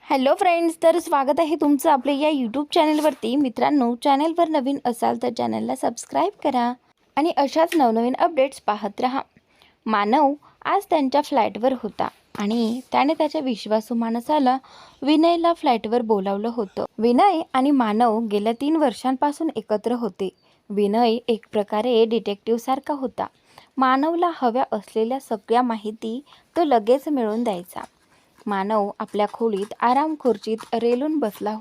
Hello friends, तर स्वागत आहे तुमचं आपल्या या यूट्यूब चॅनलवरती. मित्रांनो, चॅनलवर नवीन असाल तर चॅनलला सबस्क्राईब करा आणि अशाच नवनवीन अपडेट्स पाहत राहा. मानव आज त्यांच्या फ्लॅटवर होता आणि त्याने त्याच्या विश्वासू माणसाला विनयला फ्लॅटवर बोलावलं होतं. विनय आणि मानव गेल्या 3 वर्षांपासून एकत्र होते. विनय एक प्रकारे डिटेक्टिव्ह सारखा होता. मानवला हव्या असलेल्या सगळ्या माहिती तो लगेच मिळवून द्यायचा. मानव आपल्या खोलीत आराम खुर्चीत रेलून बसला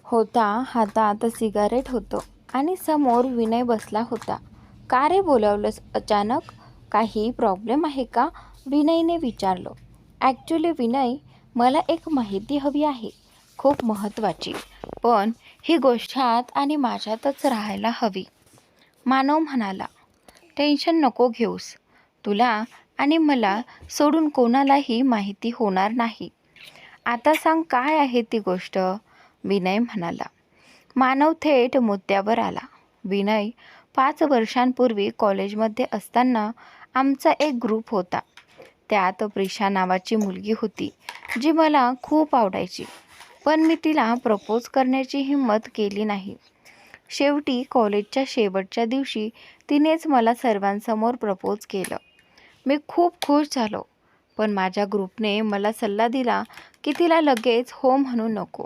होता. हातात सिगारेट होतं आणि समोर विनय बसला होता. का रे बोलावलंस अचानक? काही प्रॉब्लेम आहे का? विनयने विचारलं. ॲक्च्युली विनय, मला एक माहिती हवी आहे, खूप महत्त्वाची. पण ही गोष्टात आणि माझ्यातच राहायला हवी. मानव म्हणाला. टेन्शन नको घेऊस. तुला आणि मला सोडून कोणालाही माहिती होणार नाही. आता सांग, काय आहे ती गोष्ट? विनय म्हणाला. मानव थेट मुद्द्यावर आला. विनय, 5 वर्षांपूर्वी कॉलेजमध्ये असताना आमचा एक ग्रुप होता. त्यात प्रिशा नावाची मुलगी होती जी मला खूप आवडायची. पण मी तिला प्रपोज करण्याची हिंमत केली नाही. शेवटी कॉलेजच्या शेवटच्या दिवशी तिनेच मला सर्वांसमोर प्रपोज केलं. मी खूप खुश झालो. पण माझ्या ग्रुपने मला सल्ला दिला की तिला लगेच हो म्हणू नको.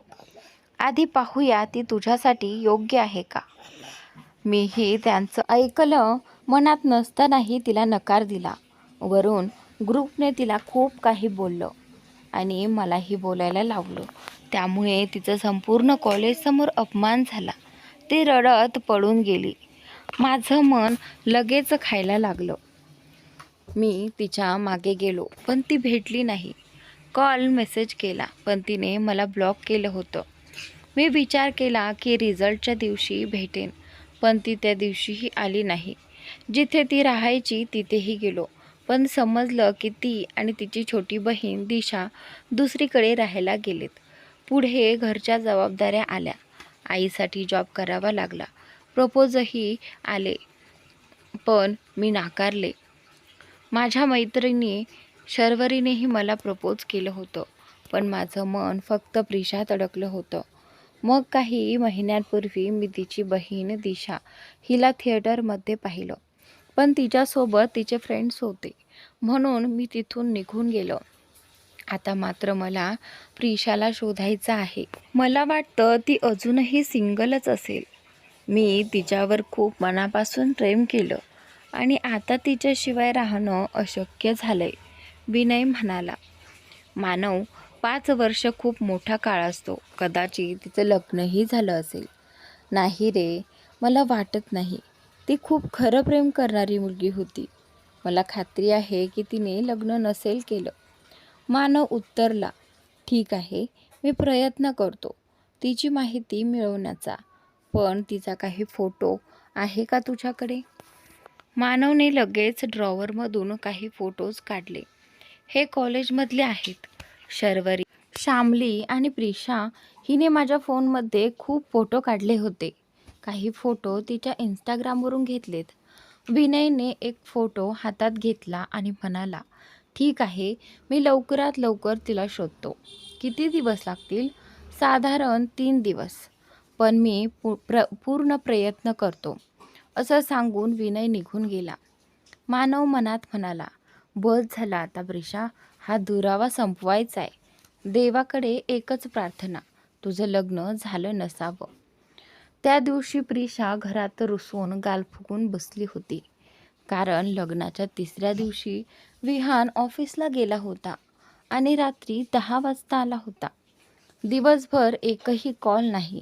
आधी पाहूया ती तुझ्यासाठी योग्य आहे का. मीही त्यांचं ऐकलं. मनात नसतानाही तिला नकार दिला. वरून ग्रुपने तिला खूप काही बोललं आणि मलाही बोलायला लावलं. त्यामुळे तिचं संपूर्ण कॉलेजसमोर अपमान झाला. ती रडत पळून गेली. माझं मन लगेच खायला लागलं. मी तिच्या मागे गेलो पण ती भेटली नाही. कॉल मेसेज केला पण तिने मला ब्लॉक केलं होतं. मी विचार केला की रिझल्टच्या दिवशी भेटेन, पण ती त्या दिवशीही आली नाही. जिथे ती राहायची तिथेही गेलो, पण समजलं की ती आणि तिची छोटी बहीण दिशा दुसरीकडे राहायला गेलेत. पुढे घरच्या जबाबदाऱ्या आल्या. आईसाठी जॉब करावा लागला. प्रपोजही आले पण मी नाकारले. माझ्या मैत्रिणी शर्वरीनेही मला प्रपोज केलं होतं, पण माझं मन फक्त प्रिशात अडकलं होतं. मग काही महिन्यांपूर्वी मी तिची बहीण दिशा हिला थिएटरमध्ये पाहिलं, पण तिच्यासोबत तिचे फ्रेंड्स होते म्हणून मी तिथून निघून गेलो. आता मात्र मला प्रिशाला शोधायचं आहे. मला वाटतं ती अजूनही सिंगलच असेल. मी तिच्यावर खूप मनापासून प्रेम केलं आणि आता तिच्याशिवाय राहणं अशक्य झालंय, विनय म्हणाला. मानव, 5 वर्ष खूप मोठा काळ असतो. कदाचित तिचं लग्नही झालं असेल. नाही रे, मला वाटत नाही. ती खूप खरं प्रेम करणारी मुलगी होती. मला खात्री आहे की तिने लग्न नसेल केलं. मानव उत्तरला. ठीक आहे, मी प्रयत्न करतो तिची माहिती मिळवण्याचा. पण तिचा काही फोटो आहे का तुझ्याकडे? मानवने लगेच ड्रॉवरमधून काही फोटोज काढले. हे कॉलेजमधले आहेत. शर्वरी, शामली आणि प्रिशा हिने माझ्या फोनमध्ये खूप फोटो काढले होते. काही फोटो तिच्या इंस्टाग्रामवरून घेतलेत. विनयने एक फोटो हातात घेतला आणि म्हणाला, ठीक आहे, मी लवकरात लवकर तिला शोधतो. किती दिवस लागतील? साधारण 3 दिवस. पण मी पूर्ण प्रयत्न करतो, असं सांगून विनय निघून गेला. मानव मनात म्हणाला, बस झाला आता प्रिशा, हा दुरावा संपवायचा आहे. देवाकडे एकच प्रार्थना, तुझं लग्न झालं नसावं. त्या दिवशी प्रिशा घरात रुसून गाल फुगून बसली होती. कारण लग्नाच्या 3ऱ्या दिवशी विहान ऑफिसला गेला होता आणि रात्री 10 वाजता आला होता. दिवसभर एकही कॉल नाही.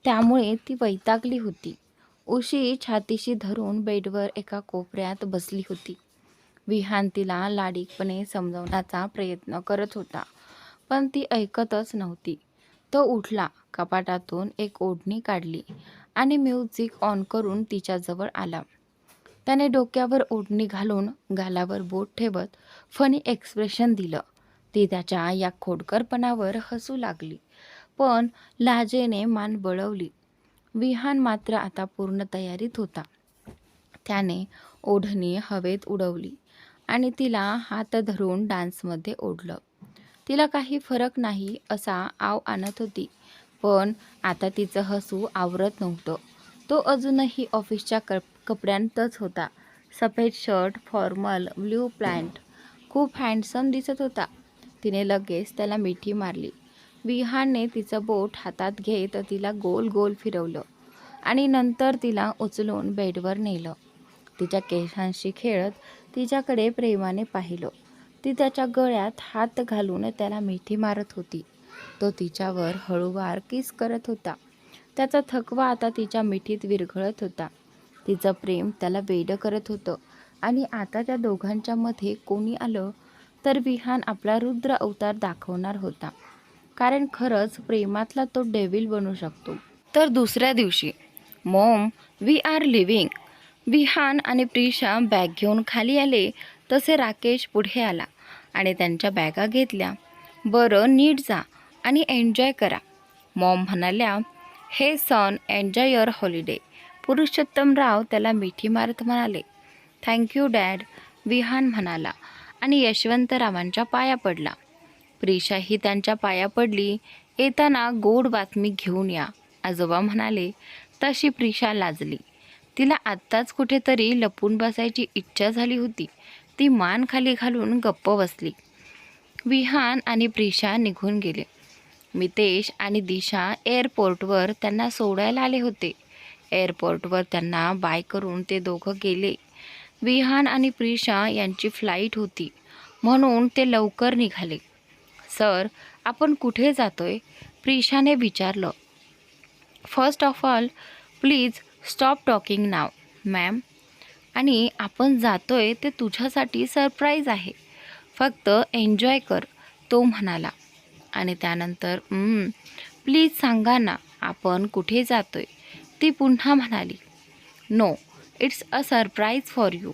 त्यामुळे ती वैतागली होती. उशी छातीशी धरून बेडवर एका कोपऱ्यात बसली होती. विहान तिला लाडीकपणे समजवण्याचा प्रयत्न करत होता, पण ती ऐकतच नव्हती. तो उठला, कपाटातून एक ओढणी काढली आणि म्युझिक ऑन करून तिच्याजवळ आला. त्याने डोक्यावर ओढणी घालून गालावर बोट ठेवत फनी एक्सप्रेशन दिलं. ती त्याच्या या खोडकरपणावर हसू लागली, पण लाजेने मान वळवली. विहान मात्र आता पूर्ण तयारीत होता. त्याने ओढणी हवेत उडवली आणि तिला हात धरून डान्समध्ये ओढलं. तिला काही फरक नाही असा आव आणत होती. पण आता तिचं हसू आवरत नव्हतं. तो अजूनही ऑफिसच्या कपड्यांतच होता. सफेद शर्ट, फॉर्मल, ब्ल्यू पॅन्ट. खूप हँडसम दिसत होता. तिने लगेच त्याला मिठी मारली. विहानने तिचं बोट हातात घेत तिला गोल गोल फिरवलं आणि नंतर तिला उचलून बेडवर नेलं. तिच्या केसांशी खेळत तिच्याकडे प्रेमाने पाहिलं. ती त्याच्या गळ्यात हात घालून त्याला मिठी मारत होती. तो तिच्यावर हळूवार किस करत होता. त्याचा थकवा आता तिच्या मिठीत विरघळत होता. तिचं प्रेम त्याला वेडं करत होतं आणि आता त्या दोघांच्या मध्ये कोणी आलं तर विहान आपला रुद्र अवतार दाखवणार होता. कारण खरंच प्रेमातला तो डेव्हिल बनू शकतो. तर दुसऱ्या दिवशी mom we are living. Vihan आणि प्रिशा बॅग घेऊन खाली आले तसे राकेश पुढे आला आणि त्यांच्या बॅगा घेतल्या. बरं नीट जा आणि एन्जॉय करा. मॉम म्हणाल्या, हे सन एन्जॉय युअर हॉलिडे. पुरुषोत्तमराव त्याला मिठी मारत म्हणाले, थँक्यू डॅड. विहान म्हणाला आणि यशवंतरावांच्या पाया पडला. प्रिशाही त्यांच्या पाया पडली. येताना गोड बातमी घेऊन या, आजोबा म्हणाले. तशी प्रिशा लाजली. तिला आत्ताच कुठेतरी लपून बसायची इच्छा झाली होती. ती मान खाली घालून गप्प बसली. विहान आणि प्रिशा निघून गेले. मितेश आणि दिशा एअरपोर्टवर त्यांना सोडायला आले होते. एअरपोर्टवर त्यांना बाय करून ते दोघं गेले. विहान आणि प्रिशा यांची फ्लाईट होती म्हणून ते लवकर निघाले. सर, आपण कुठे जातोय? प्रिशाने विचारलं. First of all please stop talking now ma'am. आणि आपण जातोय ते तुझ्यासाठी सरप्राईज आहे. फक्त एन्जॉय कर, तो म्हणाला. आणि त्यानंतर प्लीज सांगा ना आपण कुठे जातोय, ती पुन्हा म्हणाली. No, it's a surprise for you,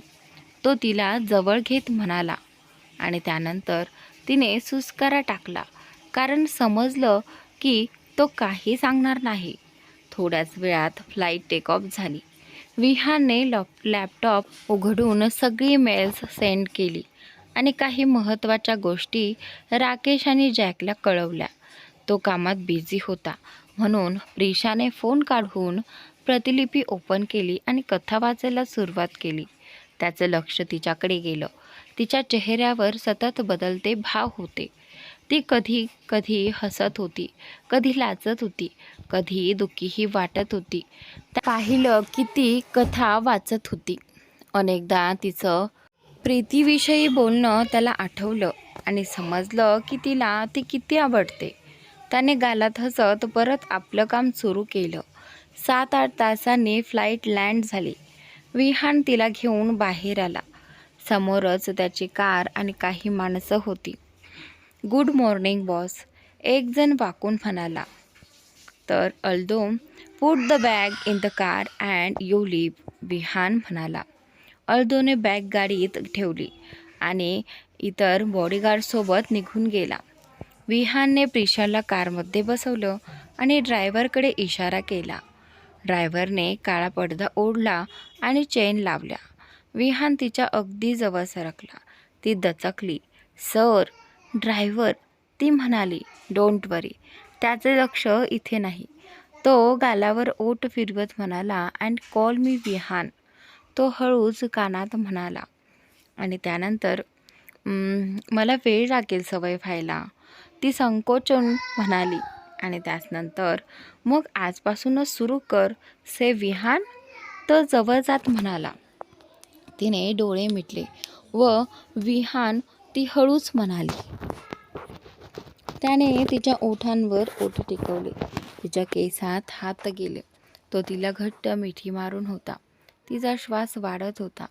तो तिला जवळ घेत म्हणाला. आणि त्यानंतर तिने सुस्कारा टाकला कारण समजलं की तो काही सांगणार नाही. थोड्याच वेळात फ्लाईट टेक ऑफ झाली. विहानने लॅपटॉप उघडून सगळी मेल्स सेंड केली आणि काही महत्त्वाच्या गोष्टी राकेश आणि जॅकला कळवल्या. तो कामात बिझी होता म्हणून प्रिशाने फोन काढून प्रतिलिपी ओपन केली आणि कथा वाचायला सुरुवात केली. त्याचं लक्ष तिच्याकडे गेलं. तिच्या चेहऱ्यावर सतत बदलते भाव होते. ती कधी कधी हसत होती, कधी लाजत होती, कधी दुःखीही वाटत होती. पाहिलं की ती कथा वाचत होती. अनेकदा तिचं प्रीतीविषयी बोलणं त्याला आठवलं आणि समजलं की तिला ती किती आवडते. त्याने गालात हसत परत आपलं काम सुरू केलं. 7-8 तासांनी फ्लाईट लँड झाली. विहान तिला घेऊन बाहेर आला. समोरच त्याची कार आणि काही माणसं होती. गुड मॉर्निंग बॉस, एक जण वाकून म्हणाला. तर Aldo put the bag in the car and you leave, Vihan म्हणाला. अल्दोने बॅग गाडीत ठेवली आणि इतर बॉडीगार्डसोबत निघून गेला. विहानने प्रिशाला कारमध्ये बसवलं आणि ड्रायव्हरकडे इशारा केला. ड्रायव्हरने काळा पडदा ओढला आणि चेन लावल्या. विहान तिच्या अगदी जवळ सरकला. ती दचकली. सर, ड्रायव्हर, ती म्हणाली. डोंट वरी, त्याचे लक्ष इथे नाही. तो गालावर ओठ फिरवत म्हणाला, अँड कॉल मी विहान, तो हळूच कानात म्हणाला. आणि त्यानंतर मला वेळ लागेल सवय व्हायला, ती संकोचून म्हणाली. आणि त्यानंतर मग आजपासूनच सुरू कर से विहान, तो जवळ जात म्हणाला. तिने डोळे मिटले व विहान, ती हळूच म्हणाली. त्याने तिच्या ओठांवर ओठ टेकवले. तिच्या केसात हात गेले. तो तिला घट्ट मिठी मारून होता. तिचा श्वास वाढत होता.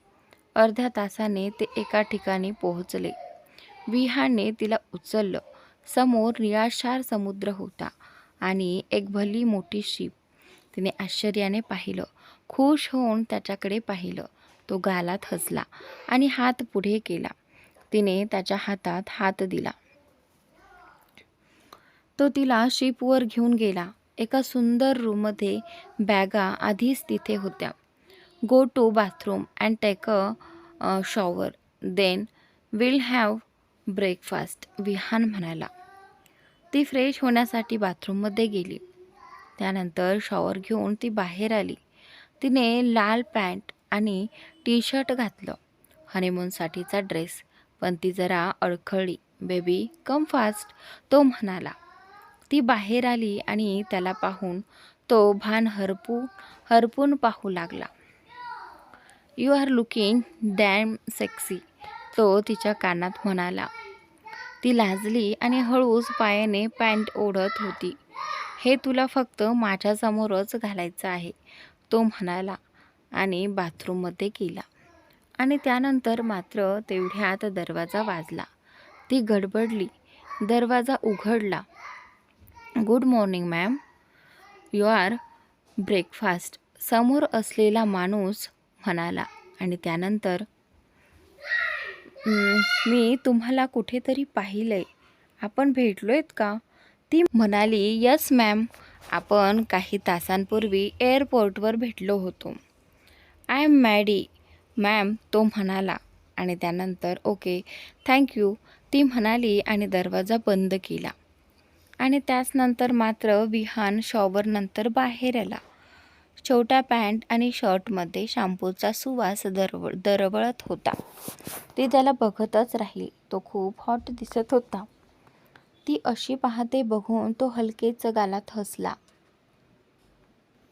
अर्ध्या तासाने ते एका ठिकाणी पोहोचले. विहानने तिला उचललं. समोर निळाशार समुद्र होता आणि एक भली मोठी शिप. तिने आश्चर्याने पाहिलं. खुश होऊन त्याच्याकडे पाहिलं. तो गालात हसला आणि हात पुढे केला. तिने त्याच्या हातात हात दिला. तो तिला शिपवर घेऊन गेला. एका सुंदर रूममध्ये बॅगा आधीच तिथे होत्या. Go to bathroom and take a shower, then will have breakfast, Vihan म्हणाला. ती फ्रेश होण्यासाठी बाथरूममध्ये गेली. त्यानंतर शॉवर घेऊन ती बाहेर आली. तिने लाल पॅन्ट आणि टी शर्ट घातलं, हनीमूनसाठीचा ड्रेस, पण ती जरा अडखळली. बेबी कम फास्ट, तो म्हणाला. ती बाहेर आली आणि त्याला पाहून तो भान हरपून पाहू लागला. You are looking damn sexy, तो तिच्या कानात म्हणाला. ती लाजली आणि हळूच पायाने पॅन्ट ओढत होती. हे तुला फक्त माझ्यासमोरच घालायचं आहे, तो म्हणाला आणि बाथरूममध्ये गेला. आणि त्यानंतर मात्र तेवढ्यात दरवाजा वाजला. ती गडबडली. दरवाजा उघडला. Good morning ma'am, your breakfast, समोर असलेला माणूस म्हणाला. आणि त्यानंतर मी तुम्हाला कुठेतरी पाहिलंय, आपण भेटलोयत का, ती म्हणाली. यस मॅम, आपण काही तासांपूर्वी एअरपोर्टवर भेटलो होतो. आय एम मॅडी मॅम, तो म्हणाला. आणि त्यानंतर ओके थँक्यू, ती म्हणाली आणि दरवाजा बंद केला. आणि त्याचनंतर मात्र विहान शॉवरनंतर बाहेर आला. छोट्या पॅन्ट आणि शर्टमध्ये शॅम्पूचा सुवास दरवळत होता. ती त्याला बघतच राहिली. तो खूप हॉट दिसत होता. ती अशी पाहते बघून तो हलकेच गालात हसला,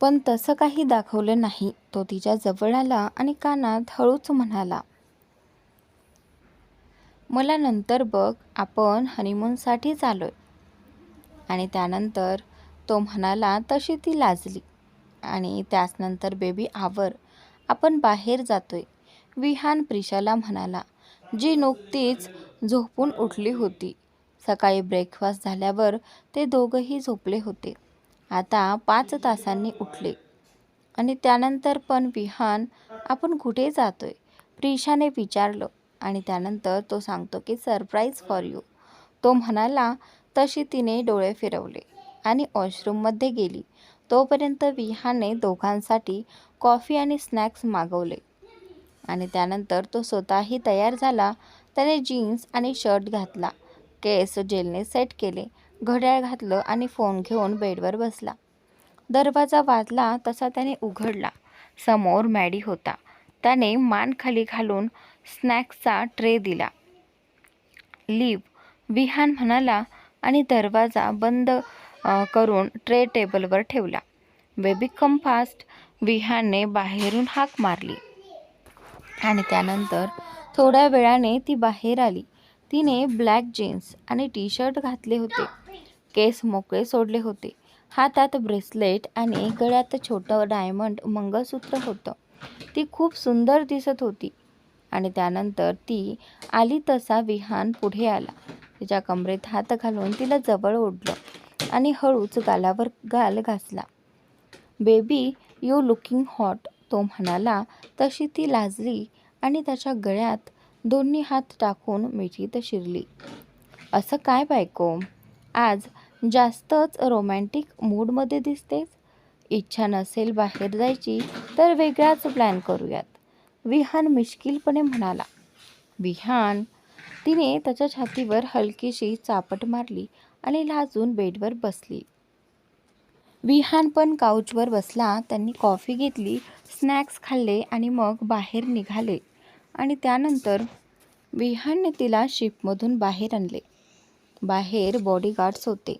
पण तसं काही दाखवलं नाही. तो तिच्या जवळ आला आणि कानात हळूच म्हणाला, मला नंतर बघ, आपण हनीमूनसाठीच आलोय. आणि त्यानंतर तो म्हणाला. तशी ती लाजली. आणि त्याचनंतर बेबी आवर, आपण बाहेर जातोय, विहान प्रिशाला म्हणाला, जी नुकतीच झोपून उठली होती. सकाळी ब्रेकफास्ट झाल्यावर ते दोघंही झोपले होते. आता 5 तासांनी उठले. आणि त्यानंतर पण विहान, आपण कुठे जातोय, प्रिशाने विचारलं. आणि त्यानंतर तो सांगतो की सरप्राईज फॉर यू, तो म्हणाला. तशी तिने डोळे फिरवले आणि वॉशरूममध्ये गेली. तोपर्यंत विहानने दोघांसाठी कॉफी आणि स्नॅक्स मागवले. आणि त्यानंतर तो स्वतःही तयार झाला. त्याने जीन्स आणि शर्ट घातला, केस जेलने सेट केले, घड्याळ घातलं आणि फोन घेऊन बेडवर बसला. दरवाजा वाजला तसा त्याने उघडला. समोर मॅडी होता. त्याने मान खाली घालून स्नॅक्सचा ट्रे दिला. लिव्ह, विहान म्हणाला आणि दरवाजा बंद करून ट्रे टेबलवर ठेवला. बेबी कम फास्ट, विहानने बाहेरून हाक मारली. आणि त्यानंतर थोड्या वेळाने ती बाहेर आली. तिने ब्लॅक जीन्स आणि टी शर्ट घातले होते, केस मोकळे सोडले होते, हातात ब्रेसलेट आणि गळ्यात छोटं डायमंड मंगळसूत्र होतं. ती खूप सुंदर दिसत होती. आणि त्यानंतर ती आली तसा विहान पुढे आला. तिच्या कमरेत हात घालून तिला जवळ ओढलं आणि हळूच गालावर गाल घासला. बेबी यू लुकिंग हॉट, तो म्हणाला. तशी ती लाजली आणि त्याच्या गळ्यात दोन्ही हात टाकून मिठीत शिरली. असं काय बायको, आज जास्तच रोमॅन्टिक मूडमध्ये दिसतेस. इच्छा नसेल बाहेर जायची तर वेगळाच प्लॅन करूयात, विहान मिश्किलपणे म्हणाला. विहान, तिने त्याच्या छातीवर हलकीशी चापट मारली आणि लाजून बेडवर बसली. विहान पण काउचवर बसला. त्यांनी कॉफी घेतली, स्नॅक्स खाल्ले आणि मग बाहेर निघाले. आणि त्यानंतर विहानने तिला शिपमधून बाहेर आणले. बाहेर बॉडीगार्ड्स होते.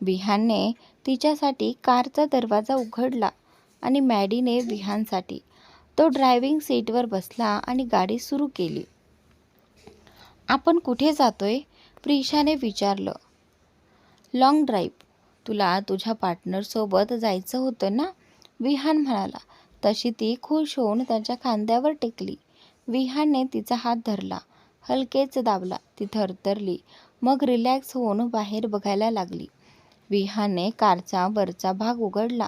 विहानने तिच्यासाठी कारचा दरवाजा उघडला आणि मॅडीने विहानसाठी. तो ड्रायव्हिंग सीटवर बसला आणि गाडी सुरू केली. आपण कुठे जातोय, प्रिशाने विचारलं. लॉंग ड्राईव्ह, तुला तुझ्या पार्टनरसोबत जायचं होतं ना, विहान म्हणाला. तशी ती खुश होऊन त्याच्या खांद्यावर टेकली. विहानने तिचा हात धरला, हलकेच दाबला. ती थरथरली, मग रिलॅक्स होऊन बाहेर बघायला लागली. विहानने कारचा वरचा भाग उघडला.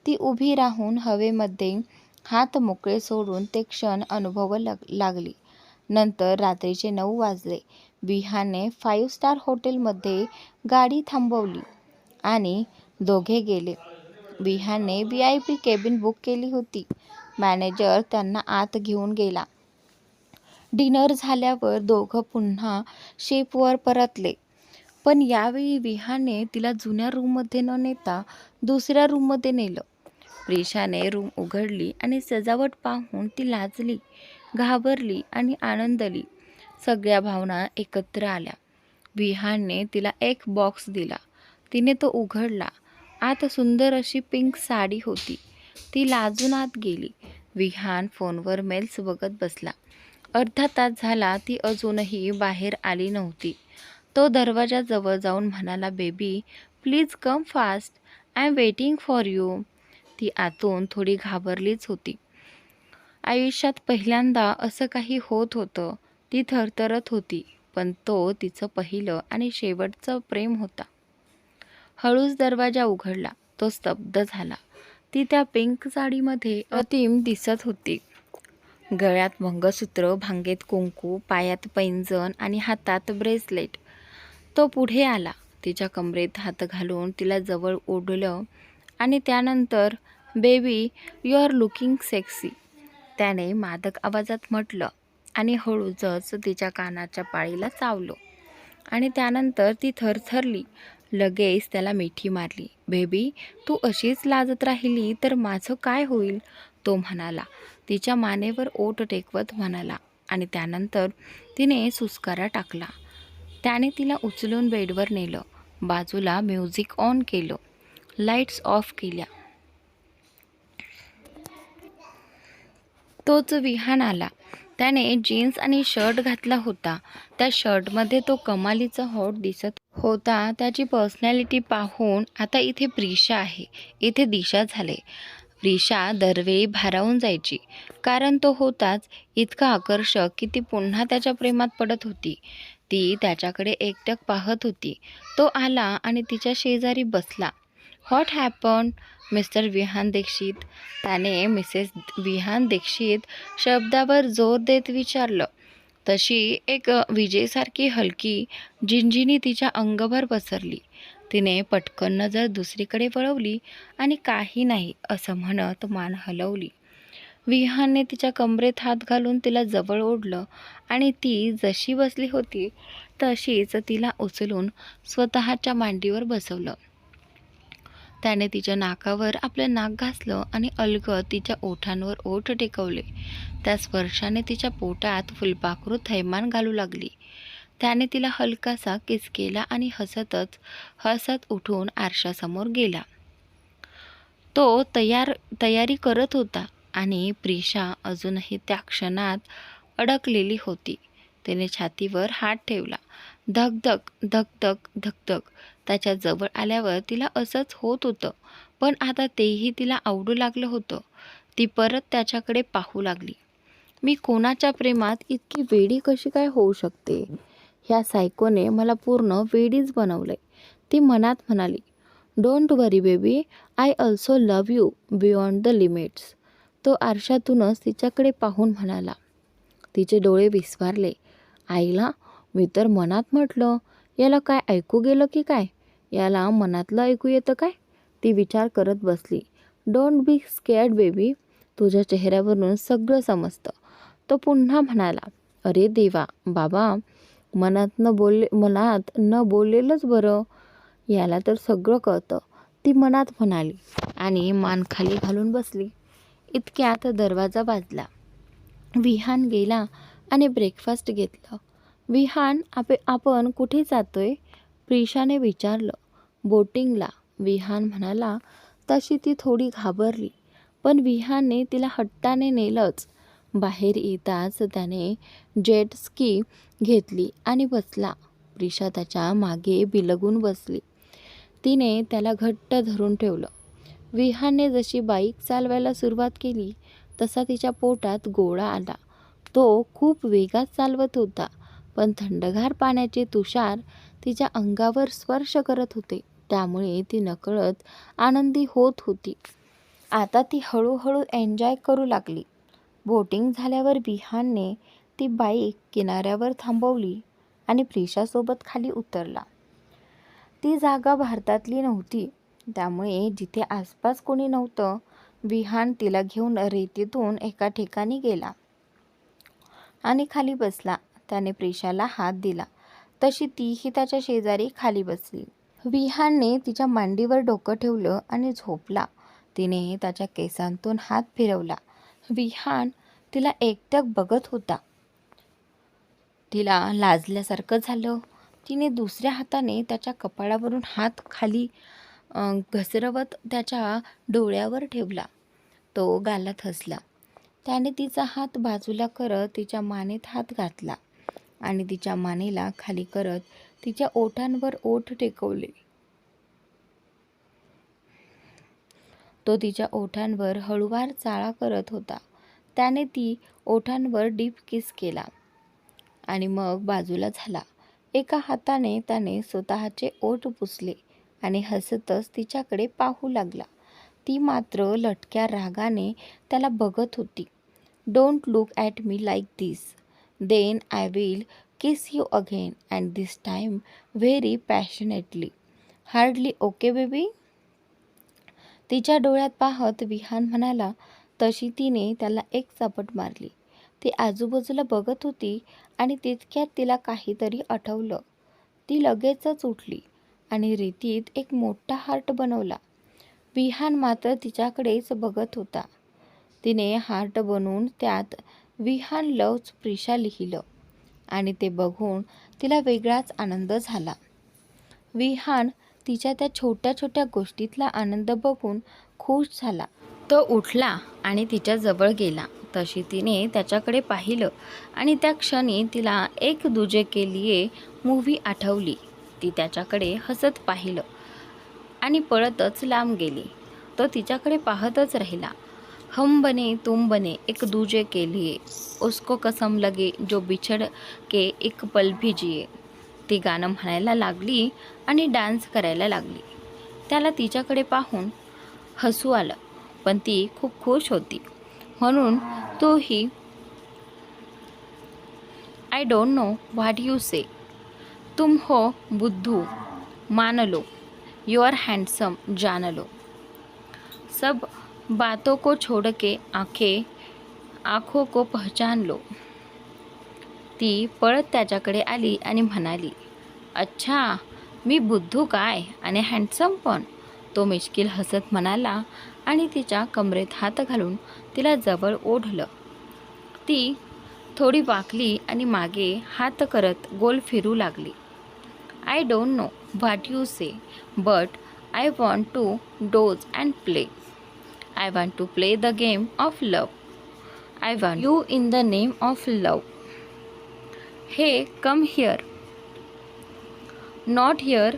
ती उभी राहून हवेमध्ये हात मोकळे सोडून ते क्षण अनुभवू लागली. नंतर रात्रीचे 9 वाजले. विहानने 5 स्टार हॉटेलमध्ये गाडी थांबवली आणि दोघे गेले. विहानने VIP केबिन बुक केली होती. मॅनेजर त्यांना आत घेऊन गेला. डिनर झाल्यावर दोघं पुन्हा शिपवर परतले. पण यावेळी विहानने तिला जुन्या रूममध्ये न नेता दुसऱ्या रूममध्ये नेलं. प्रिशाने रूम उघडली आणि सजावट पाहून ती लाजली, घाबरली आणि आनंदली. सगळ्या भावना एकत्र आल्या. विहानने तिला एक बॉक्स दिला. तिने तो उघडला. आत सुंदर अशी पिंक साडी होती. ती लाजून आत गेली. विहान फोनवर मेल्स बघत बसला. अर्धा तास झाला ती अजूनही बाहेर आली नव्हती. तो दरवाजाजवळ जाऊन म्हणाला, baby please come fast, I am waiting for you. ती आतून थोडी घाबरलीच होती. आयुष्यात पहिल्यांदा असं काही होत होतं. ती थरथरत होती, पण तो तिचं पहिलं आणि शेवटचं प्रेम होता. हळूच दरवाजा उघडला. तो स्तब्ध झाला. ती त्या पिंक साडीमध्ये अप्रतिम दिसत होती. गळ्यात मंगळसूत्र, भांगेत कुंकू, पायात पैंजण आणि हातात ब्रेसलेट. तो पुढे आला. तिच्या कमरेत हात घालून तिला जवळ ओढलं आणि त्यानंतर, baby you are looking sexy, त्याने मादक आवाजात म्हटलं आणि हळूच तिच्या कानाच्या पाळीला चावलं. आणि त्यानंतर ती थरथरली. लगेच त्याला मिठी मारली. बेबी तू अशीच लाजत राहिली तर माझं काय होईल, तो म्हणाला. तिच्या मानेवर ओठ टेकवत म्हणाला. आणि त्यानंतर तिने सुस्कारा टाकला. त्याने तिला उचलून बेडवर नेलं. बाजूला म्युझिक ऑन केलं. लाईट्स ऑफ केल्या. तोच विहान आला. त्याने जीन्स आणि शर्ट घातला होता. त्या शर्टमध्ये तो कमालीचा हॉट दिसत होता. त्याची पर्सनॅलिटी पाहून आता इथे प्रिशा आहे, इथे दिशा झाले. प्रिशा दरवेळी भारावून जायची, कारण तो होताच इतका आकर्षक की ती पुन्हा त्याच्या प्रेमात पडत होती. ती त्याच्याकडे एकटक पाहत होती. तो आला आणि तिच्या शेजारी बसला. What happen Mr Vihan Dikshit, त्याने मिसेस विहान दीक्षित शब्दावर जोर देत विचारलं. तशी एक विजेसारखी हलकी झिंझिनी तिच्या अंगभर पसरली. तिने पटकन नजर दुसरीकडे वळवली आणि काही नाही असं म्हणत मान हलवली. विहानने तिच्या कमरेत हात घालून तिला जवळ ओढलं आणि ती जशी बसली होती तशीच तिला उचलून स्वतःच्या मांडीवर बसवलं. त्याने तिच्या नाकावर आपलं नाक घासलं आणि अलगद तिच्या ओठांवर ओठ टेकवले. त्या स्पर्शाने तिच्या पोटात फुलपाखरू थैमान घालू लागली. त्याने तिला हलकासा किस केला आणि हसत उठून आरशासमोर गेला. तो तयारी करत होता आणि प्रिशा अजूनही त्या क्षणात अडकलेली होती. तिने छातीवर हात ठेवला. धकधक धकधक धकधक. त्याच्या जवळ आल्यावर तिला असंच होत होतं, पण आता तेही तिला आवडू लागलं होतं. ती परत त्याच्याकडे पाहू लागली. मी कोणाच्या प्रेमात इतकी वेडी कशी काय होऊ शकते? ह्या सायकोने मला पूर्ण वेडीच बनवलंय, ती मनात म्हणाली. Don't worry baby, I also love you beyond the limits, तो आरशातूनच तिच्याकडे पाहून म्हणाला. तिचे डोळे विस्फारले. आईला, मी तर मनात म्हटलं, याला काय ऐकू गेलं की काय? याला मनातलं ऐकू येतं काय? ती विचार करत बसली. डोंट बी स्कॅर्ड बेबी, तुझ्या चेहऱ्यावरून सगळं समजतं, तो पुन्हा म्हणाला. अरे देवा, बाबा, मनात न बोललेलंच बरं, याला तर सगळं कळतं, ती मनात म्हणाली आणि मान खाली घालून बसली. इतक्यात दरवाजा वाजला. विहान गेला आणि ब्रेकफास्ट घेतलं. विहान, आपण कुठे जातोय? प्रिशाने विचारलं. बोटिंगला, विहान म्हणाला. तशी ती थोडी घाबरली, पण विहानने तिला हट्टाने नेलंच. बाहेर येताच त्याने जेट स्की घेतली आणि बसला. प्रिशा त्याच्या मागे बिलगून बसली. तिने त्याला घट्ट धरून ठेवलं. विहानने जशी बाईक चालवायला सुरुवात केली तसा तिच्या पोटात गोळा आला. तो खूप वेगात चालवत होता, पण थंडगार पाण्याचे तुषार तिच्या अंगावर स्पर्श करत होते, त्यामुळे ती नकळत आनंदी होत होती. आता ती हळूहळू एन्जॉय करू लागली. बोटिंग झाल्यावर विहानने ती बाईक किनाऱ्यावर थांबवली आणि प्रिशासोबत खाली उतरला. ती जागा भारतातली नव्हती, त्यामुळे जिथे आसपास कोणी नव्हतं, विहान तिला घेऊन रेतीतून एका ठिकाणी गेला. आणि खाली बसला. त्याने प्रिशाला हात दिला तशी तीही त्याच्या शेजारी खाली बसली. विहानने तिच्या मांडीवर डोकं ठेवलं आणि झोपला. तिने त्याच्या केसांतून हात फिरवला. विहान तिला एकटक बघत होता. तिला लाजल्यासारखं झालं. तिने दुसऱ्या हाताने त्याच्या कपाळावरून हात खाली घसरवत त्याच्या डोळ्यावर ठेवला. तो गालात हसला. त्याने तिचा हात बाजूला करत तिच्या मानेत हात घातला आणि तिच्या मानेला खाली करत तिच्या ओठांवर ओठ टेकवले. तो तिच्या ओठांवर हळूवार चाळा करत होता. त्याने ती ओठांवर डीप किस केला आणि मग बाजूला झाला. एका हाताने त्याने स्वतःचे ओठ पुसले आणि हसतच तिच्याकडे पाहू लागला. ती मात्र लटक्या रागाने त्याला बघत होती. Don't look at me like this, then I will kiss you again and this time very passionately. Hardly okay baby. तिच्या डोळ्यात पाहत विहान म्हणाला तशी तिने त्याला एक चापट मारली. ती आजूबाजूला बघत होती आणि तितक्यात तिला काहीतरी आठवलं. ती लगेचच उठली आणि रीतीत एक मोठा हार्ट बनवला. विहान मात्र तिच्याकडेच बघत होता. तिने हार्ट बनवून त्यात विहान लव्ज प्रिशा लिहिलं आणि ते बघून तिला वेगळाच आनंद झाला. विहान तिच्या त्या छोट्या छोट्या गोष्टीतला आनंद बघून खुश झाला. तो उठला आणि तिच्या जवळ गेला. तशी तिने त्याच्याकडे पाहिलं आणि त्या क्षणी तिला एक दुजे के लिए मूव्ही आठवली. ती त्याच्याकडे हसत पाहिलं आणि पळतच लांब गेली. तो तिच्याकडे पाहतच राहिला. हम बने तुम बने एक दूजे के लिए, उसको कसम लगे जो बिछड़ के एक पल भी जिए. ती गाणं म्हणायला लागली आणि डान्स करायला लागली. त्याला तिच्याकडे पाहून हसू आलं, पण ती खूप खुश होती म्हणून तोही I don't know what you say, तुम हो बुद्धू मान लो, यू आर हैंडसम जान लो, सब बातों को छोड़ के आँखों को पहचान लो. ती पळत त्याच्याकडे आली आणि म्हणाली, अच्छा मी बुद्धू काय आणि हँडसम पण. तो मिश्किल हसत म्हणाला आणि तिच्या कमरेत हात घालून तिला जवळ ओढलं. ती थोडी वाकली आणि मागे हात करत गोल फिरू लागली. I don't know what you say, but I want to dose and play. I want to play the game of love. I want you in the name of love. Hey come here, not here,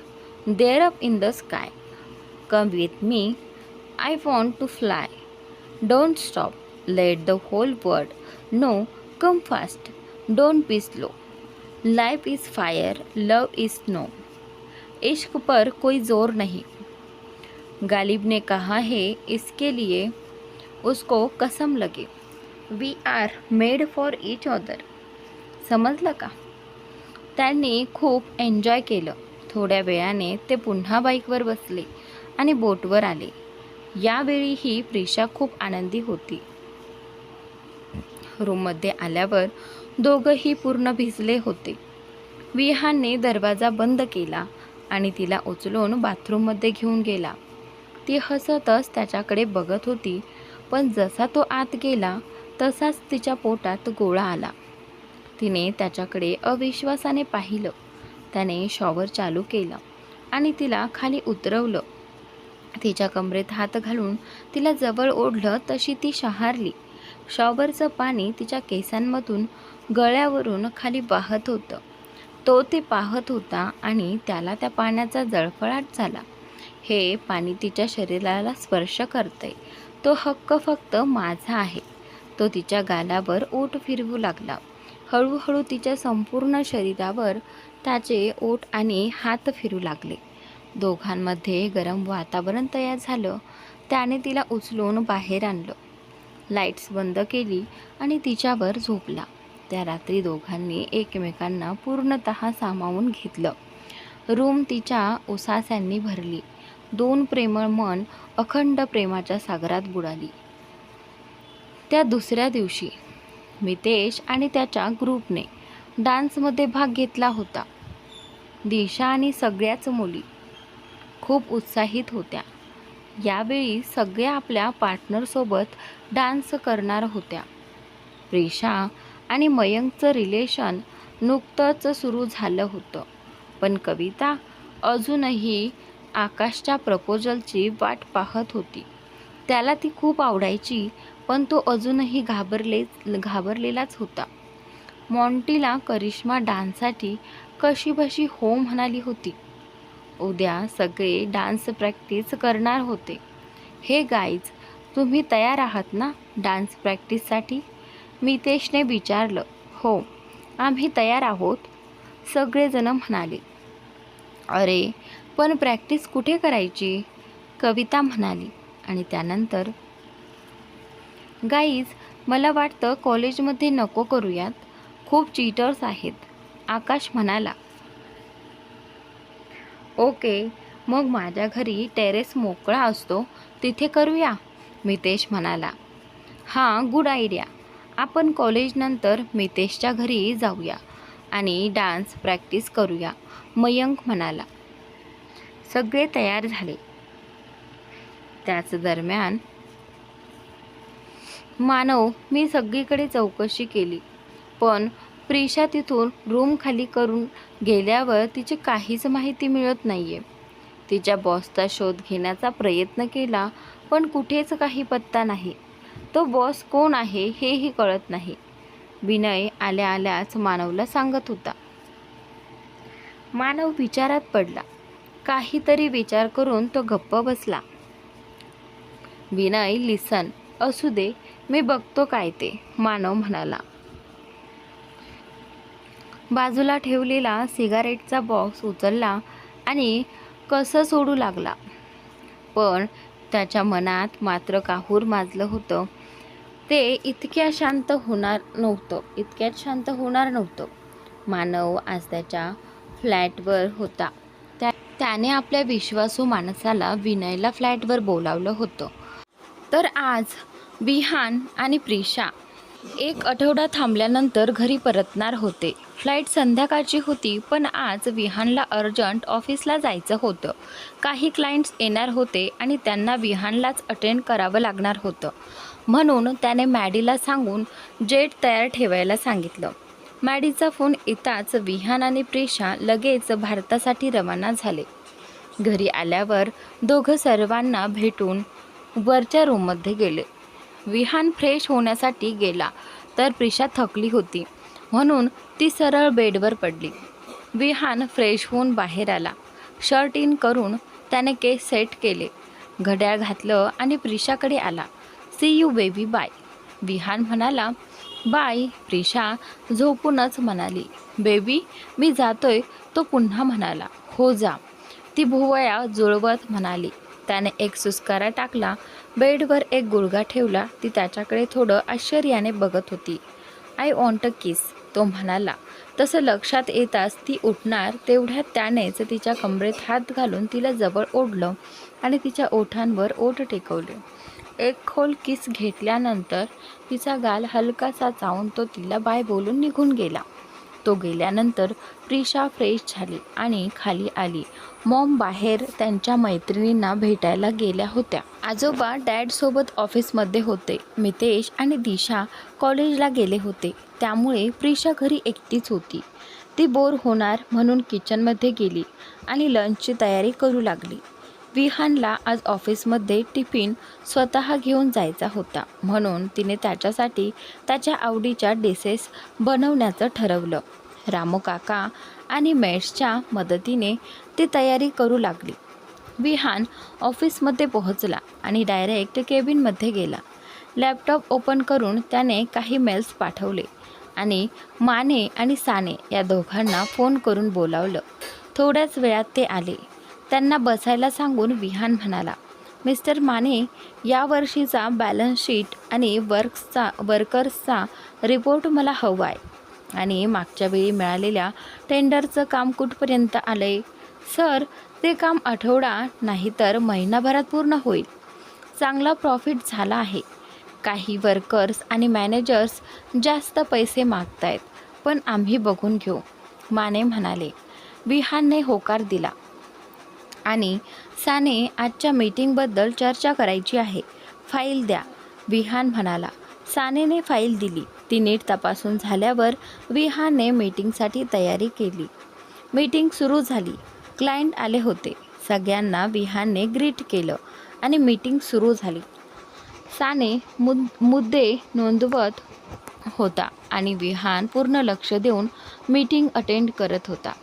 there up in the sky. Come with me, I want to fly. Don't stop, let the whole world know. Come fast, don't be slow. Life is fire, love is snow. इश्क पर कोई जोर नहीं. गालिब ने कहा है इसके लिए उसको कसम लगे. We are made for each other. समजलं का. त्यांनी खूप एन्जॉय केलं. थोड्या वेळाने ते पुन्हा बाईकवर बसले आणि बोटवर आले. यावेळीही प्रिशा खूप आनंदी होती. रूममध्ये आल्यावर दोघंही पूर्ण भिजले होते. विहानने दरवाजा बंद केला आणि तिला उचलून बाथरूममध्ये घेऊन गेला. ती हसतच त्याच्याकडे बघत होती, पण जसा तो आत गेला तसाच तिच्या पोटात गोळा आला. तिने त्याच्याकडे अविश्वासाने पाहिलं. त्याने शॉवर चालू केला आणि तिला खाली उतरवलं. तिच्या कमरेत हात घालून तिला जवळ ओढलं तशी ती शहारली. शॉवरचं पाणी तिच्या केसांमधून गळ्यावरून खाली वाहत होतं. तो ते पाहत होता आणि त्याला त्या पाण्याचा जळफळाट झाला. हे पाणी तिच्या शरीराला स्पर्श करतंय. तो हक्क फक्त माझा आहे. तो तिच्या गालावर ओठ फिरवू लागला. हळूहळू तिच्या संपूर्ण शरीरावर त्याचे ओठ आणि हात फिरू लागले. दोघांमध्ये गरम वातावरण तयार झालं. त्याने तिला उचलून बाहेर आणलं. लाईट्स बंद केली आणि तिच्यावर झोपला. त्या रात्री दोघांनी एकमेकांना पूर्णतः सामावून घेतलं. रूम तिच्या उसास्यांनी भरली. दोन प्रेमळ मन अखंड प्रेमाच्या सागरात बुडाली. त्या दुसऱ्या दिवशी मितेश आणि त्याच्या ग्रुपने डान्समध्ये भाग घेतला होता. दिशा आणि सगळ्याच मुली खूप उत्साहित होत्या. यावेळी सगळ्या आपल्या पार्टनरसोबत डान्स करणार होत्या. प्रिशा आणि मयंकचं रिलेशन नुकतंच सुरू झालं होतं, पण कविता अजूनही आकाशच्या प्रपोजलची वाट पाहत होती. त्याला ती खूप आवडायची, पण तो अजूनही घाबरलेलाच होता. मॉन्टीला करिश्मा डान्ससाठी कशीबशी हो म्हणाली होती. उद्या सगळे डान्स प्रॅक्टिस करणार होते. हे गाईज, तुम्ही तयार आहात ना डान्स प्रॅक्टिससाठी? मितेशने विचारलं. हो, आम्ही तयार आहोत, सगळेजण म्हणाले. अरे, पण प्रॅक्टिस कुठे करायची? कविता म्हणाली. आणि त्यानंतर, गाईज, मला वाटतं कॉलेजमध्ये नको करूयात, खूप चीटर्स आहेत, आकाश म्हणाला. ओके, मग माझ्या घरी टेरेस मोकळा असतो, तिथे करूया, मितेश म्हणाला. हां, गुड आयडिया. आपण कॉलेजनंतर मितेशच्या घरी जाऊया आणि डान्स प्रॅक्टिस करूया, मयंक म्हणाला. सगळे तयार झाले. त्याच दरम्यान मानव, मी सगळीकडे चौकशी केली, पण प्रिशा तिथून रूम खाली करून गेल्यावर तिची काहीच माहिती मिळत नाहीये. तिच्या बॉसचा शोध घेण्याचा प्रयत्न केला, पण कुठेच काही पत्ता नाही. तो बॉस कोण आहे हेही कळत नाही, विनय आल्या आल्याच मानवला सांगत होता. मानव विचारात पडला. काहीतरी विचार करून तो गप्प बसला. विनय, लिसन, असू दे, मी बघतो काय ते, मानव म्हणाला. बाजूला ठेवलेला सिगारेटचा बॉक्स उचलला आणि कसं सोडू लागला. पण त्याच्या मनात मात्र काहूर माजलं होतं. ते इतक्यात शांत होणार नव्हतं. मानव आज त्याच्या फ्लॅटवर होता. त्याने आपल्या विश्वासू माणसाला विनयला फ्लॅटवर बोलावलं होतं. तर आज विहान आणि प्रिशा 1 आठवडा थांबल्यानंतर घरी परतणार होते. फ्लाईट संध्याकाळची होती, पण आज विहानला अर्जंट ऑफिसला जायचं होतं. काही क्लायंट्स येणार होते आणि त्यांना विहानलाच अटेंड करावं लागणार होतं. म्हणून त्याने मॅडीला सांगून जेट तयार ठेवायला सांगितलं. मॅडीचा फोन येताच विहान आणि प्रिशा लगेच भारतासाठी रवाना झाले. घरी आल्यावर दोघं सर्वांना भेटून वरच्या रूममध्ये गेले. विहान फ्रेश होण्यासाठी गेला, तर प्रिशा थकली होती, म्हणून ती सरळ बेडवर पडली. विहान फ्रेश होऊन बाहेर आला. शर्ट इन करून त्याने केस सेट केले, घड्याळ घातलं आणि प्रिशाकडे आला. See you baby, bye. Vihan म्हणाला. बाय. प्रिशा झोपूनच म्हणाली. बेबी, मी जातोय. तो पुन्हा म्हणाला. हो जा. ती भुवया जुळवत म्हणाली. त्याने एक सुस्कारा टाकला, बेडवर एक गुडघा ठेवला. ती त्याच्याकडे थोडं आश्चर्याने बघत होती. आय वॉन्ट अ किस, तो म्हणाला. तसं लक्षात येताच ती उठणार तेवढ्यात त्यानेच तिच्या कमरेत हात घालून तिला जवळ ओढलं आणि तिच्या ओठांवर ओठ टेकवले. एक खोल किस घेतल्यानंतर तिचा गाल हलकासा चावून तो तिला बाय बोलून निघून गेला. तो गेल्यानंतर प्रिशा फ्रेश झाली आणि खाली आली. मॉम बाहेर त्यांच्या मैत्रिणींना भेटायला गेल्या होत्या. आजोबा डॅडसोबत ऑफिसमध्ये होते. मितेश आणि दिशा कॉलेजला गेले होते, त्यामुळे प्रिशा घरी एकटीच होती. ती बोर होणार म्हणून किचनमध्ये गेली आणि लंचची तयारी करू लागली. विहानला आज ऑफिसमध्ये टिफिन स्वतः घेऊन जायचा होता, म्हणून तिने त्याच्यासाठी त्याच्या आवडीच्या डिशेस बनवण्याचं ठरवलं. रामू काका आणि मेट्सच्या मदतीने ती तयारी करू लागली. विहान ऑफिसमध्ये पोहोचला आणि डायरेक्ट केबिनमध्ये गेला. लॅपटॉप ओपन करून त्याने काही मेल्स पाठवले आणि माने आणि साने या दोघांना फोन करून बोलावलं. थोड्याच वेळात ते आले. त्यांना बसायला सांगून विहान म्हणाला. मिस्टर माने, यावर्षीचा बॅलन्स शीट आणि वर्कर्सचा रिपोर्ट मला हवा आहे. आणि मागच्या वेळी मिळालेल्या टेंडरचं काम कुठपर्यंत आलं आहे? सर, ते काम आठवडा नाही तर महिनाभरात पूर्ण होईल. चांगला प्रॉफिट झाला आहे. काही वर्कर्स आणि मॅनेजर्स जास्त पैसे मागतायत, पण आम्ही बघून घेऊ, माने म्हणाले. विहानने होकार दिला आणि साने आजच्या मीटिंगबद्दल चर्चा करायची आहे, फाईल द्या, विहान म्हणाला. सानेने फाईल दिली. ती नीट तपासून झाल्यावर विहानने मीटिंगसाठी तयारी केली. मीटिंग सुरू झाली. क्लायंट आले होते. सगळ्यांना विहानने ग्रीट केलं आणि मीटिंग सुरू झाली. साने मुद्दे नोंदवत होता आणि विहान पूर्ण लक्ष देऊन मीटिंग अटेंड करत होता.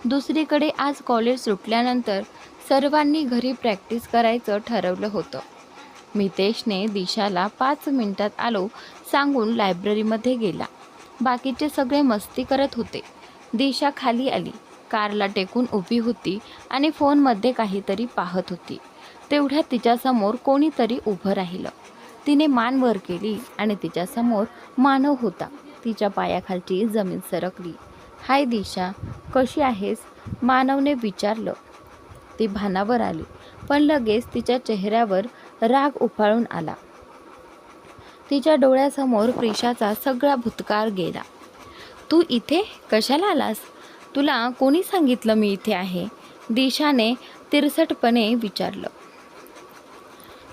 दुसरीकडे आज कॉलेज सुटल्यानंतर सर्वांनी घरी प्रॅक्टिस करायचं ठरवलं होतं. मितेशने दिशाला 5 मिनिटात आलो सांगून लायब्ररीमध्ये गेला. बाकीचे सगळे मस्ती करत होते. दिशा खाली आली. कारला टेकून उभी होती आणि फोनमध्ये काहीतरी पाहत होती. तेवढ्यात तिच्यासमोर कोणीतरी उभं राहिलं. तिने मान वर केली आणि तिच्यासमोर मानव होता. तिच्या पायाखालची जमीन सरकली. हाय दिशा, कशी आहेस? मानवने विचारलं. ती भानावर आली, पण लगेच तिच्या चेहऱ्यावर राग उफाळून आला. तिच्या डोळ्यासमोर प्रिशाचा सगळा भूतकाळ गेला. तू इथे कशाला आलास? तुला कोणी सांगितलं मी इथे आहे? दिशाने तिरसटपणे विचारलं.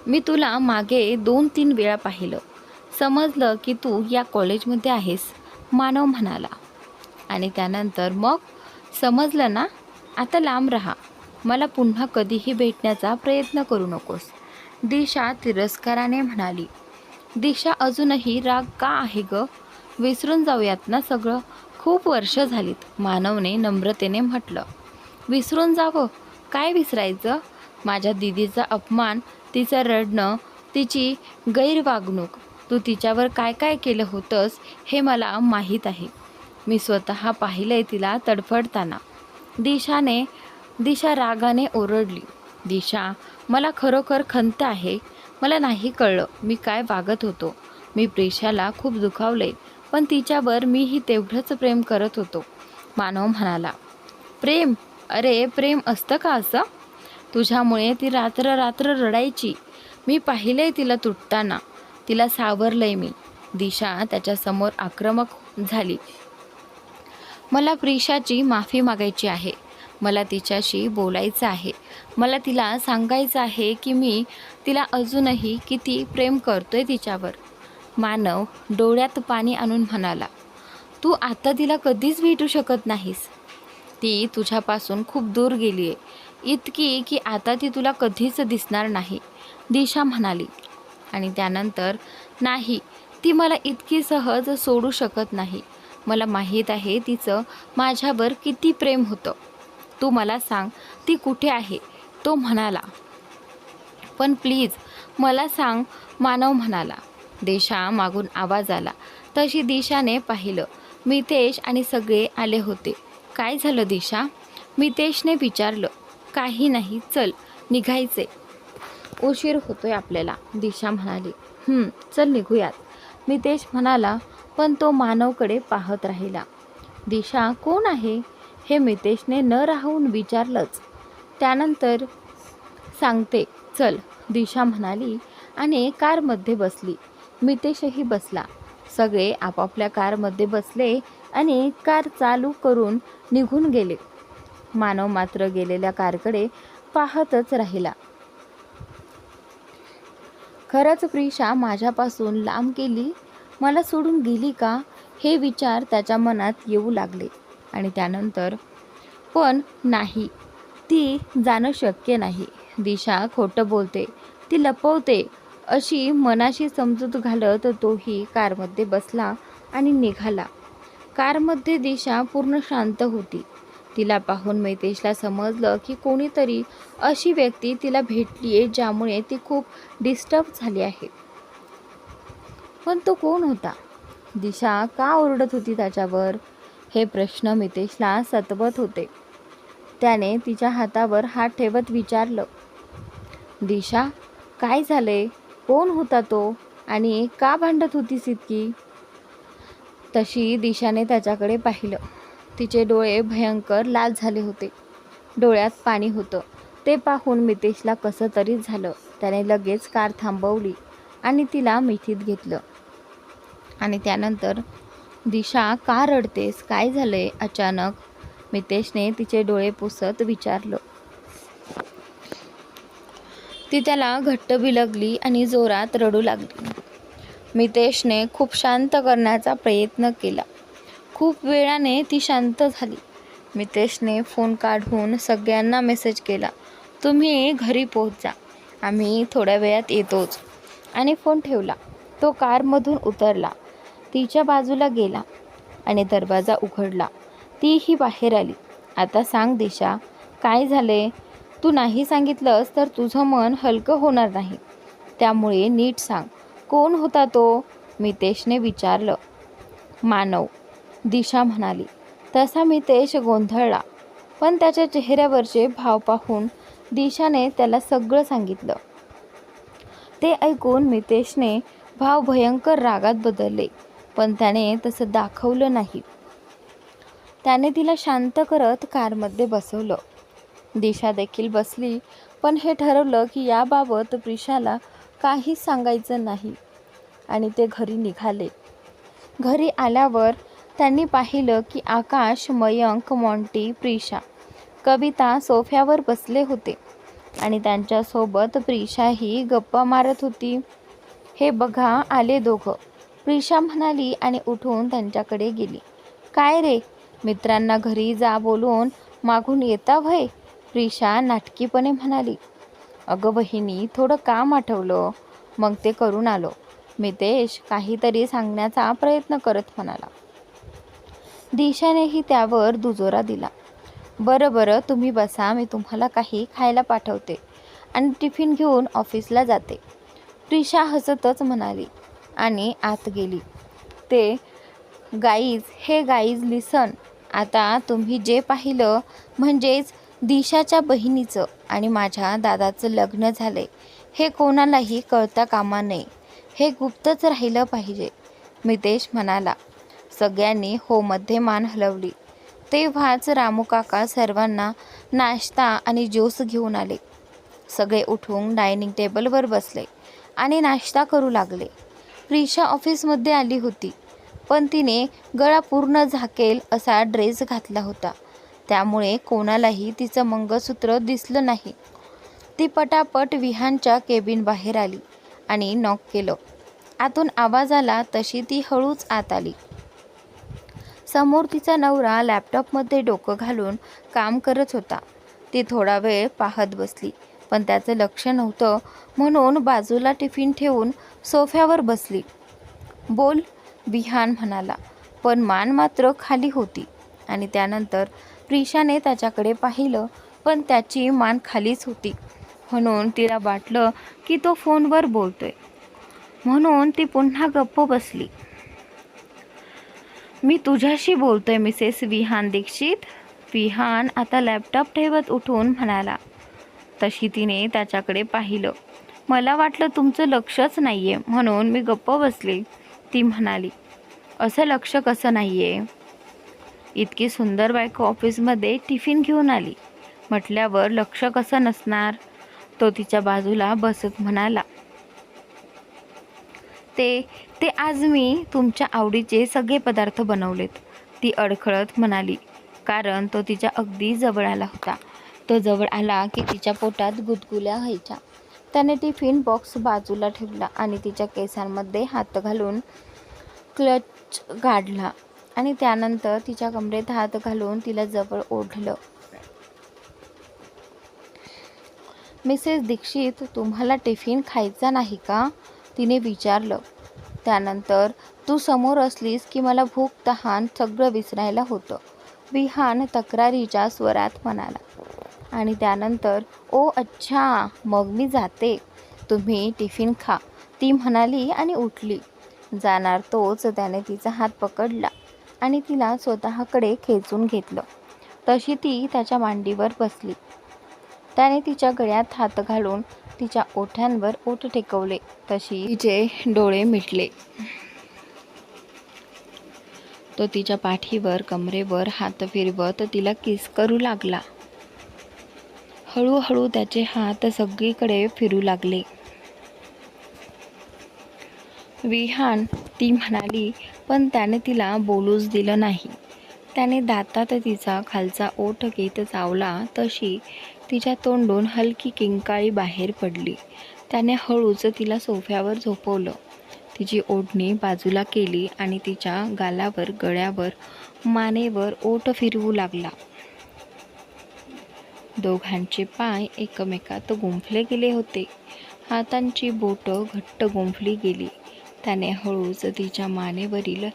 मी तुला मागे 2-3 वेळा पाहिलं. समजलं की तू या कॉलेजमध्ये आहेस, मानव म्हणाला. आणि त्यानंतर मग समजलं ना? आता लांब राहा. मला पुन्हा कधीही भेटण्याचा प्रयत्न करू नकोस, दिशा तिरस्काराने म्हणाली. दिशा अजूनही राग का आहे ग? विसरून जाऊयात ना सगळं. खूप वर्ष झालीत, मानवने नम्रतेने म्हटलं. विसरून जावं? काय विसरायचं? माझ्या दीदीचा अपमान, तिचं रडणं, तिची गैरवागणूक. तू तिच्यावर काय काय केलं होतंस हे मला माहीत आहे. मी स्वतः पाहिलंय तिला तडफडताना. दिशा रागाने ओरडली. दिशा, मला खरोखर खंत आहे. मला नाही कळलं मी काय वागत होतो. मी प्रिशाला खूप दुखावले, पण तिच्यावर मीही तेवढंच प्रेम करत होतो, मानव म्हणाला. प्रेम? अरे प्रेम असतं का असं? तुझ्यामुळे ती रात्र रात्र रडायची. मी पाहिलंय तिला तुटताना. तिला सावरलंय मी. दिशा त्याच्यासमोर आक्रमक झाली. मला प्रिशाची माफी मागायची आहे. मला तिच्याशी बोलायचं आहे. मला तिला सांगायचं आहे की मी तिला अजूनही किती प्रेम करतोय तिच्यावर. मानव डोळ्यात पाणी आणून म्हणाला. तू आता तिला कधीच भेटू शकत नाहीस. ती तुझ्यापासून खूप दूर गेली आहे, इतकी की आता ती तुला कधीच दिसणार नाही, दिशा म्हणाली. आणि त्यानंतर, नाही, ती मला इतकी सहज सोडू शकत नाही. मला माहीत आहे तिचं माझ्यावर किती प्रेम होतं. तू मला सांग ती कुठे आहे, तो म्हणाला. पण प्लीज मला सांग, मानव म्हणाला. दिशा मागून आवाज आला. तशी दिशाने पाहिलं. मितेश आणि सगळे आले होते. काय झालं दिशा? मितेशने विचारलं. काही नाही, चल निघायचे, उशीर होतोय आपल्याला, दिशा म्हणाली. चल निघूयात, मितेश म्हणाला, पण तो मानवकडे पाहत राहिला. दिशा कोण आहे हे मितेशने न राहून विचारलंच. त्यानंतर सांगते, चल, दिशा म्हणाली आणि कारमध्ये बसली. मितेशही बसला. सगळे आपापल्या कारमध्ये बसले आणि कार चालू करून निघून गेले. मानव मात्र गेलेल्या कारकडे पाहतच राहिला. खरंच प्रिशा माझ्यापासून लांब गेली, मला सोडून गेली का, हे विचार त्याच्या मनात येऊ लागले. आणि त्यानंतर, पण नाही, ती जाणं शक्य नाही. दिशा खोटं बोलते, ती लपवते, अशी मनाशी समजूत घालत तोही कारमध्ये बसला आणि निघाला. कारमध्ये दिशा पूर्ण शांत होती. तिला पाहून मितेशला समजलं की कोणीतरी अशी व्यक्ती तिला भेटली आहे ज्यामुळे ती खूप डिस्टर्ब झाली आहे. पण तो कोण होता? दिशा का ओरडत होती त्याच्यावर? हे प्रश्न मितेशला सतवत होते. त्याने तिच्या हातावर हात ठेवत विचारलं. दिशा, काय झालंय? कोण होता तो आणि का भांडत होतीस इतकी? तशी दिशाने त्याच्याकडे पाहिलं. तिचे डोळे भयंकर लाल झाले होते. डोळ्यात पाणी होतं. ते पाहून मितेशला कसं तरी झालं. त्याने लगेच कार थांबवली. आणि तिला मिठीत घेतलं. आणि त्यानंतर, दिशा का रडतेस, काय झालंय अचानक, मितेशने तिचे डोळे पुसत विचारलं. ती त्याला घट्ट बिलगली आणि जोरात रडू लागली. मितेशने खूप शांत करण्याचा प्रयत्न केला. खूप वेळाने ती शांत झाली. मितेशने फोन काढून सगळ्यांना मेसेज केला, तुम्ही घरी पोहोच जा, आम्ही थोड्या वेळात येतोच. आणि फोन ठेवला. तो कारमधून उतरला, तिच्या बाजूला गेला आणि दरवाजा उघडला. तीही बाहेर आली. आता सांग दिशा, काय झाले? तू नाही सांगितलंस तर तुझं मन हलकं होणार नाही. त्यामुळे नीट सांग, कोण होता तो? मितेशने विचारलं. मानव, दिशा म्हणाली. तसा मितेश गोंधळला, पण त्याच्या चेहऱ्यावरचे भाव पाहून दिशाने त्याला सगळं सांगितलं. ते ऐकून मितेशने भाव भयंकर रागात बदलले, पण त्याने तसं दाखवलं नाही. त्याने तिला शांत करत कारमध्ये बसवलं. दिशा देखील बसली, पण हे ठरवलं की याबाबत प्रिशाला काहीच सांगायचं नाही. आणि ते घरी निघाले. घरी आल्यावर त्यांनी पाहिलं की आकाश, मयंक, मॉन्टी, प्रिशा, कविता सोफ्यावर बसले होते आणि त्यांच्यासोबत प्रिशाही गप्पा मारत होती. हे बघा आले दोघं, प्रिशा म्हणाली आणि उठून त्यांच्याकडे गेली. काय रे, मित्रांना घरी जा बोलून मागून येता व्हय? प्रिशा नाटकीपणे म्हणाली. अगं बहिणी, थोडं काम आठवलं, मग ते करून आलो. मितेश काहीतरी सांगण्याचा प्रयत्न करत म्हणाला. दिशानेही त्यावर दुजोरा दिला. बरं तुम्ही बसा, मी तुम्हाला काही खायला पाठवते आणि टिफिन घेऊन ऑफिसला जाते. प्रिशा हसतच म्हणाली आणि आत गेली. ते गाईज लिसन, आता तुम्ही जे पाहिलं म्हणजेच दिशाच्या बहिणीचं आणि माझ्या दादाचं लग्न झालंय, हे कोणालाही कळता कामा नये. हे गुप्तच राहिलं पाहिजे, मितेश म्हणाला. सगळ्यांनी हो मध्ये मान हलवली. तेव्हाच रामू काका सर्वांना नाश्ता आणि ज्यूस घेऊन आले. सगळे उठून डायनिंग टेबलवर बसले आणि नाश्ता करू लागले. प्रिशा ऑफिसमध्ये आली होती, पण तिने गळा पूर्ण झाकेल असा ड्रेस घातला होता, त्यामुळे कोणालाही तिचं मंगळसूत्र दिसलं नाही. ती पटापट विहानच्या केबिन बाहेर आली आणि नॉक केलं. आतून आवाज आला तशी ती हळूच आत आली. समोर तिचा नवरा लॅपटॉपमध्ये डोकं घालून काम करत होता. ती थोडा वेळ पाहत बसली, पण त्याचं लक्ष नव्हतं म्हणून बाजूला टिफिन ठेवून सोफ्यावर बसली. बोल, विहान म्हणाला, पण मान मात्र खाली होती. आणि त्यानंतर प्रिशाने त्याच्याकडे पाहिलं, पण त्याची मान खालीच होती, म्हणून तिला वाटलं की तो फोनवर बोलतोय. म्हणून ती पुन्हा गप्प बसली. मी तुझ्याशी बोलतोय मिसेस विहान दीक्षित. विहान आता लॅपटॉप ठेवत उठून म्हणाला. तशी तिने त्याच्याकडे पाहिलं. मला वाटलं तुमचं लक्षच नाहीये म्हणून मी गप्प बसले, ती म्हणाली. असं लक्ष कसं नाहीये? इतकी सुंदर बायको ऑफिसमध्ये टिफिन घेऊन आली म्हटल्यावर लक्ष कसं नसणार? तो तिच्या बाजूला बसत म्हणाला. ते आज मी तुमच्या आवडीचे सगळे पदार्थ बनवलेत, ती अडखळत म्हणाली, कारण तो तिच्या अगदी जवळ आला होता. तो जवळ आला की तिच्या पोटात गुदगुल्या व्हायच्या. त्याने टिफिन बॉक्स बाजूला ठेवला आणि तिच्या केसांमध्ये हात घालून क्लच काढला आणि त्यानंतर तिच्या कमरेत हात घालून तिला जवळ ओढलं. मिसेस दीक्षित, तुम्हाला टिफिन खायचा नाही का? तिने विचारलं. त्यानंतर तू समोर असलीस की मला भूक तहान सगळं विसरायला होतं, विहान तक्रारीच्या स्वरात म्हणाला. आणि त्यानंतर ओ अच्छा, मग मी जाते, तुम्ही टिफिन खा, ती म्हणाली आणि उठली. जाणार तोच त्याने तिचा हात पकडला आणि तिला स्वतःकडे खेचून घेतलं. तशी ती त्याच्या मांडीवर बसली. त्याने तिच्या गळ्यात हात घालून तिच्या ओठांवर ओठ टेकवले. तशी तिचे डोळे मिटले. तो तिच्या पाठीवर कमरेवर हात फिरवत तिला किस करू लागला. हळूहळू त्याचे हात सगळीकडे फिरू लागले. विहान, ती म्हणाली, पण त्याने तिला बोलूच दिलं नाही. त्याने दातात तिचा खालचा ओठ घेत चावला तशी तिच्या तोंडून हलकी किंकाळी बाहेर पडली. त्याने हळूच तिला सोफ्यावर झोपवलं. तिची ओढणी बाजूला केली आणि तिच्या गालावर, गळ्यावर, मानेवर ओठ फिरवू लागला. दोघांचे पाय एकमेकात गुंफले गेले होते. हातांची बोटं घट्ट गुंफली गेली. त्याने हळूच तिच्या मानेवरील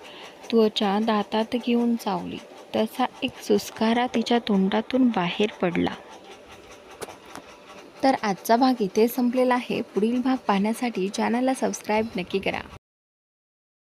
त्वचा दातात घेऊन चावली. तसा एक सुस्कारा तिच्या तोंडातून बाहेर पडला. तर आजचा भाग इथे संपलेला आहे. पुढील भाग पाहण्यासाठी चॅनलला सबस्क्राईब नक्की करा.